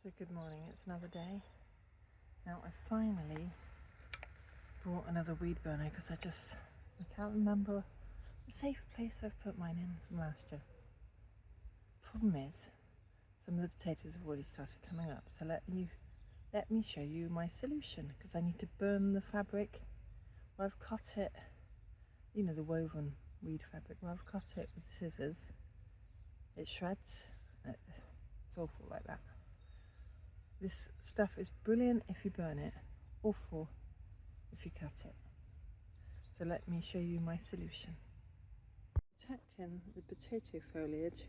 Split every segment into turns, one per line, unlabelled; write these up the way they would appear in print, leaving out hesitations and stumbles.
So good morning, it's another day. Now I finally brought another weed burner because I can't remember the safe place I've put mine in from last year. Problem is, some of the potatoes have already started coming up, so let me show you my solution, because I need to burn the fabric where I've cut it, you know, the woven weed fabric, where I've cut it with scissors. It shreds, it's awful like that. This stuff is brilliant if you burn it, awful if you cut it. So let me show you my solution. Protecting the potato foliage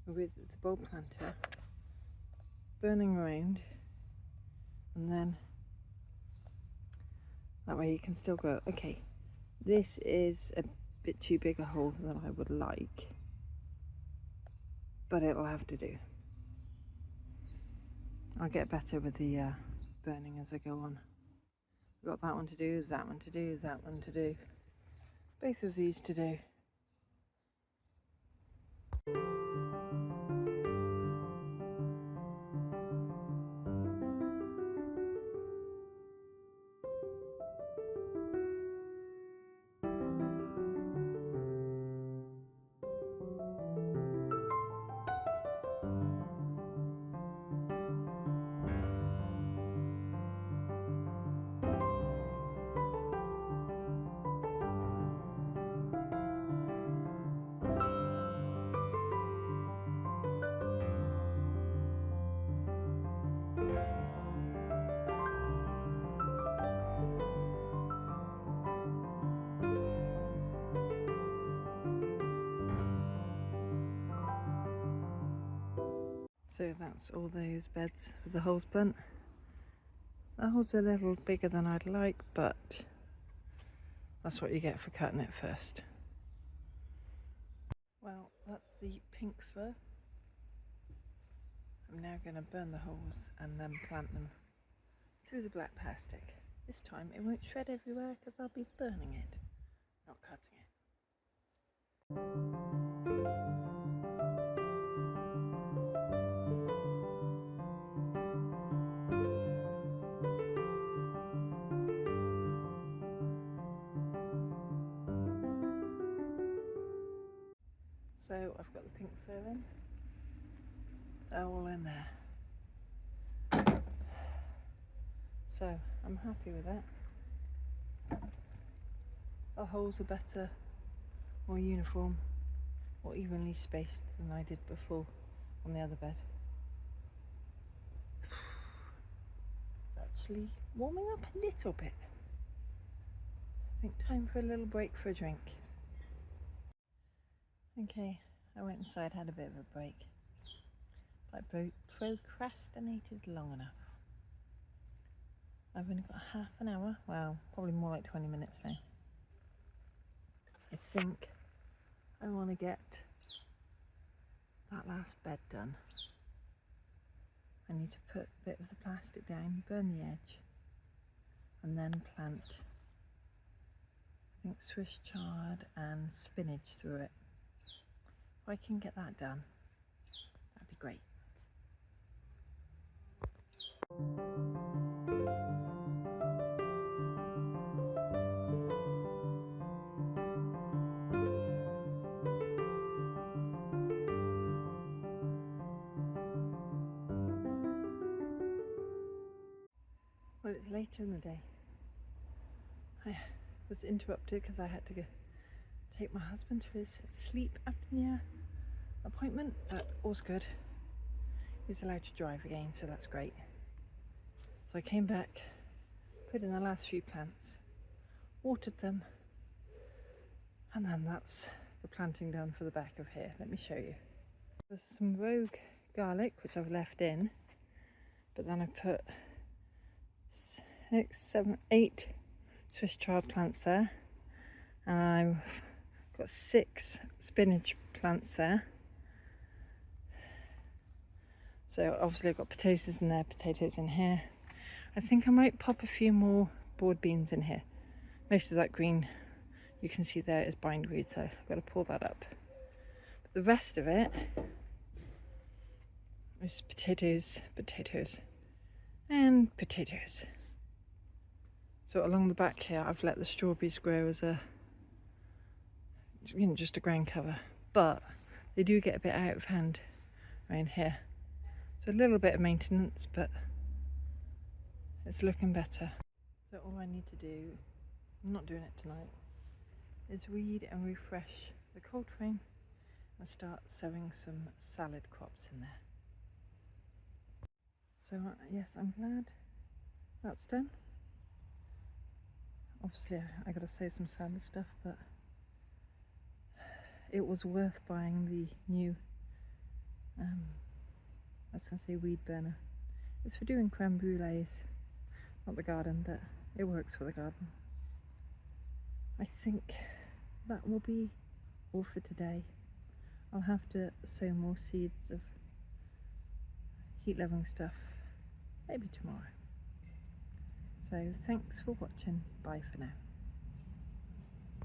with the bulb planter, burning around, and then that way you can still grow. Okay, this is a bit too big a hole than I would like, but it'll have to do. I'll get better with the burning as I go on. I've got that one to do, that one to do, that one to do, both of these to do. So that's all those beds with the holes burnt. The holes are a little bigger than I'd like, but that's what you get for cutting it first. Well, that's the pink fir. I'm now going to burn the holes and then plant them through the black plastic. This time it won't shred everywhere because I'll be burning it, not cutting it. So I've got the pink fir in. They're all in there. So I'm happy with that. The holes are better, more uniform, more evenly spaced than I did before on the other bed. It's actually warming up a little bit. I think time for a little break for a drink. Okay, I went inside, had a bit of a break. I procrastinated long enough. I've only got half an hour, well, probably more like 20 minutes now. I think I want to get that last bed done. I need to put a bit of the plastic down, burn the edge, and then plant, I think, Swiss chard and spinach through it. If I can get that done, that'd be great. Well, it's later in the day. I was interrupted because I had to go take my husband to his sleep apnea appointment, but all's good. He's allowed to drive again, so that's great. So I came back, put in the last few plants, watered them, and then that's the planting done for the back of here. Let me show you. There's some rogue garlic, which I've left in, but then I put 6, 7, 8 Swiss chard plants there, and I've got 6 spinach plants there. So obviously I've got potatoes in there, potatoes in here. I think I might pop a few more broad beans in here. Most of that green you can see there is bindweed, so I've got to pull that up. But the rest of it It's potatoes, potatoes, and potatoes. So along the back here, I've let the strawberries grow as a, just a ground cover, but they do get a bit out of hand around here. So a little bit of maintenance, but it's looking better. So all I need to do, I'm not doing it tonight, is weed and refresh the cold frame and start sowing some salad crops in there. So yes, I'm glad that's done. Obviously I gotta sow some salad stuff, but it was worth buying the new, I was gonna say weed burner. It's for doing creme brulees, not the garden, but it works for the garden. I think that will be all for today. I'll have to sow more seeds of heat loving stuff maybe tomorrow. So thanks for watching. Bye for now.